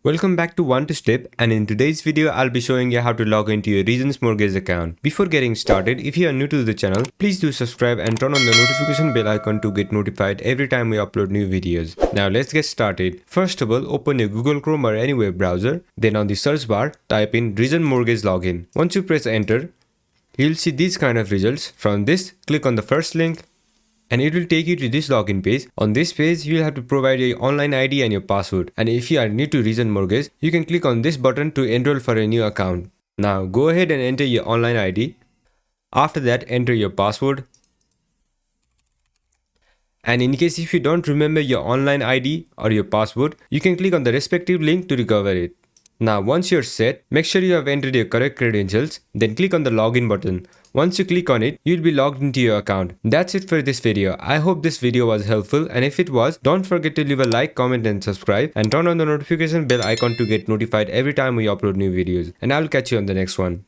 Welcome back to One to Step, and in today's video I'll be showing you how to log into your Regions Mortgage account. Before getting started, if you are new to the channel, please do subscribe and turn on the notification bell icon to get notified every time we upload new videos. Now let's get started. First of all, open your Google Chrome or any web browser. Then on the search bar, type in Region Mortgage Login. Once you press enter, you'll see these kind of results. From this, click on the first link and it will take you to this login page. On this page, you'll have to provide your online ID and your password. And if you are new to Region Mortgage, you can click on this button to enroll for a new account. Now go ahead and enter your online ID. After that, enter your password. And in case if you don't remember your online ID or your password, you can click on the respective link to recover it. Now once you're set, make sure you have entered your correct credentials, then click on the login button. Once you click on it, you'll be logged into your account. That's it for this video. I hope this video was helpful, and if it was, don't forget to leave a like, comment and subscribe, and turn on the notification bell icon to get notified every time we upload new videos. And I'll catch you on the next one.